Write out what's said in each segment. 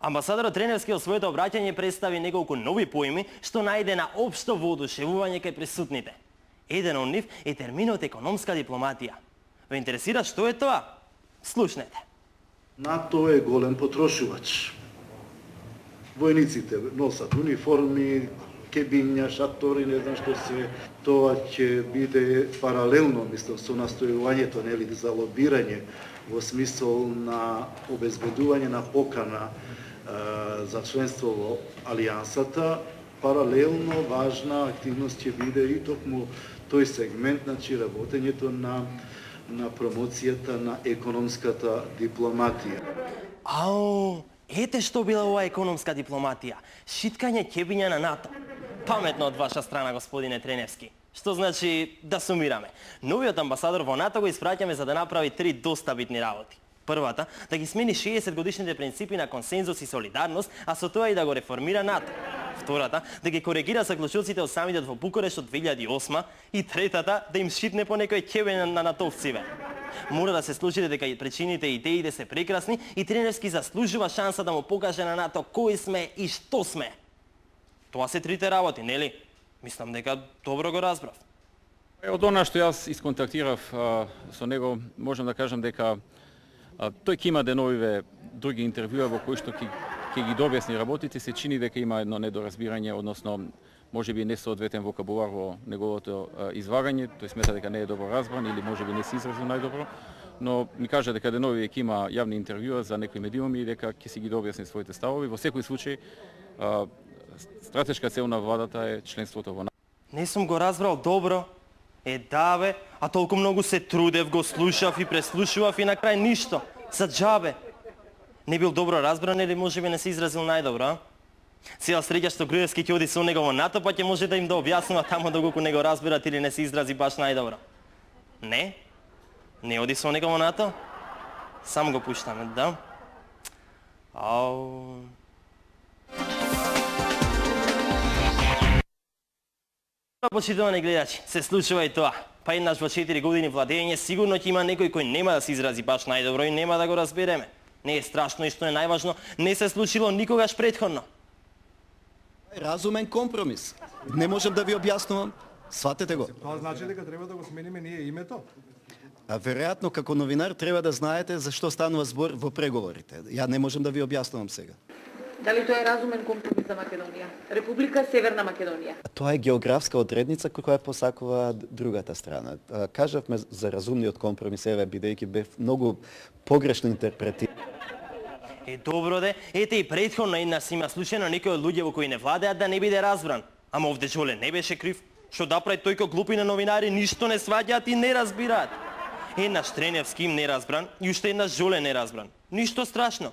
Амбасадорот Треневски во своето обраќање представи неколку нови поими што најде на општо воодушевување кај присутните. Еден од нив е терминот економска дипломатија. Ве интересира што е тоа? Слушнете. НАТО е голем потрошувач. Војниците носат униформи, кебиња, шатори, не знам што се. Тоа ќе биде паралелно, мислам, со настојувањето, нели, за лобирање во смисол на обезбедување на покана за членство во Алијансата. Паралелно важна активност ќе биде и токму тој сегмент, значи работењето на промоцијата на економската дипломатија. Ау, ете што била ова економска дипломатија. Шиткање кебиња на НАТО. Паметно од ваша страна, господине Треневски. Што значи да сумираме. Новиот амбасадор во НАТО го испраќаме за да направи 3 доста битни работи. Првата, да ги смени 60 годишните принципи на консензус и солидарност, а со тоа и да го реформира НАТО. Втората, да ги коригира заклучоците од самитот во Букурешт од 2008, и третата, да им шитне по некој кебење на натовциве. Мора да се случи дека причините и идеите се прекрасни и Треневски заслужува шанса да му покаже на НАТО кои сме и што сме. Тоа се 3 работи, нели? Мислам дека добро го разбрав. Од она што јас исконтактирав со него, можам да кажам дека тој ќе има деновиве други интервјуа во кои што ќе ги дообјасни работите, се чини дека има едно недоразбирање, односно можеби несоодветен вокабулар во неговото извагање, тој смета дека не е добро разбран или можеби не се изразил најдобро, но ми кажа дека деновиве ќе има јавни интервјуа за некои медиуми и дека ќе си ги дообјасни своите ставови. Во секој случај стратешка цел на владата е членството во НАТО. Не сум го разбрал добро. Да бе, а толку многу се трудев, го слушав и преслушував и на крај ништо. За џабе. Не бил добро разбран или можеби не се изразил најдобро, а? Сега среќа што Груевски ќе оди со него во НАТО, па ќе може да им да објаснува таму доколку не го разберат или не се изрази баш најдобро. Не? Не оди со него во НАТО? Сам го пуштаме, да? Ау... Почитувани гледачи, се случува и тоа. Па еднаш во 4 години владење сигурно ќе има некој кој нема да се изрази баш најдобро и нема да го разбереме. Не е страшно и што е најважно, не се случило никогаш претходно. Разумен компромис. Не можам да ви објаснувам. Сватете го. Тоа значи дека треба да го смениме ние името? А веројатно како новинар треба да знаете за што станува збор во преговорите. Ја не можам да ви објаснувам сега. Дали тоа е разумен компромис за Македонија? Република Северна Македонија. Тоа е географска одредница која посакува другата страна. Кажавме за разумниот компромис, еве, бидејќи бев многу погрешно интерпретиран. Добро де, ете и претходно еднаш има случајно некои од луѓе во кои не владеат да не биде разбран. Ама овде Жоле не беше крив. Што да прави тој ко глупи на новинари ништо не сваѓаат и не разбираат. Еднаш Треневски им не разбран и уште еднаш Жоле не разбран. Ништо страшно.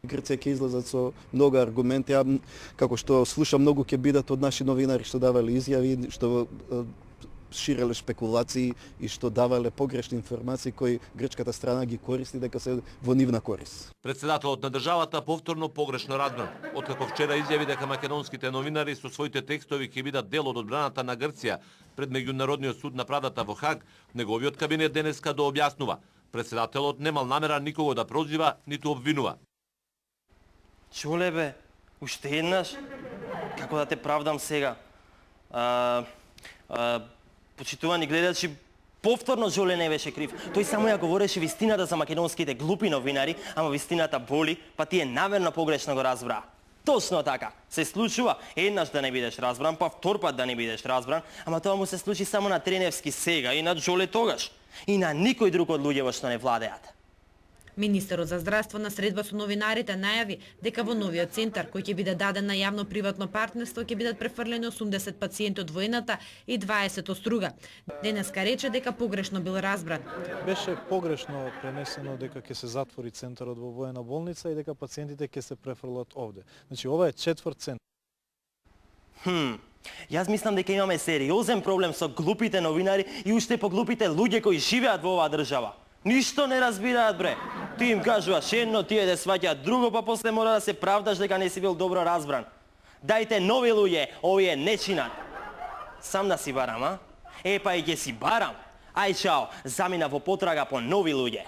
Грција ќе излезат со многу аргументи, а како што слушам многу ќе бидат од наши новинари што давале изјави, што ширеле спекулации и што давале погрешни информации кои грчката страна ги користи дека се во нивна корист. Председателот на државата повторно погрешно разбран, откако вчера изјави дека македонските новинари со своите текстови ќе бидат дел од одбраната на Грција пред меѓународниот суд на правдата во Хаг, неговиот кабинет денеска да објаснува. Председателот немал намера никого да прозива, ниту обвинува. Чоле бе, уште еднаш? Како да те правдам сега? Почитувани гледачи, повторно Жоле не беше крив. Тој само ја говореше вистината за македонските глупи новинари, ама вистината боли, па тие намерно погрешно го разбраа. Точно така. Се случува еднаш да не бидеш разбран, па втор пат да не бидеш разбран, ама тоа му се случи само на Треневски сега и на Жоле тогаш. И на никој друг од луѓето што не владеат. Министерот за здравство на средба со новинарите најави дека во новиот центар кој ќе биде даден на јавно-приватно партнерство ќе бидат префрлени 80 пациенти од воената и 20 од струга. Денеска рече дека погрешно бил разбран. Беше погрешно пренесено дека ќе се затвори центарот во воена болница и дека пациентите ќе се префрлат овде. Значи ова е 4 центар. Јас мислам дека имаме сериозен проблем со глупите новинари и уште поглупите луѓе кои живеат во оваа држава. Ништо не разбираат, бре. Ти им кажуваш едно, тие да сваќаат друго, па после мора да се правдаш дека не си бил добро разбран. Дајте нови луѓе, овие не чинат. Сам да си барам, а? Па и ќе си барам. Ај чао, замина во потрага по нови луѓе.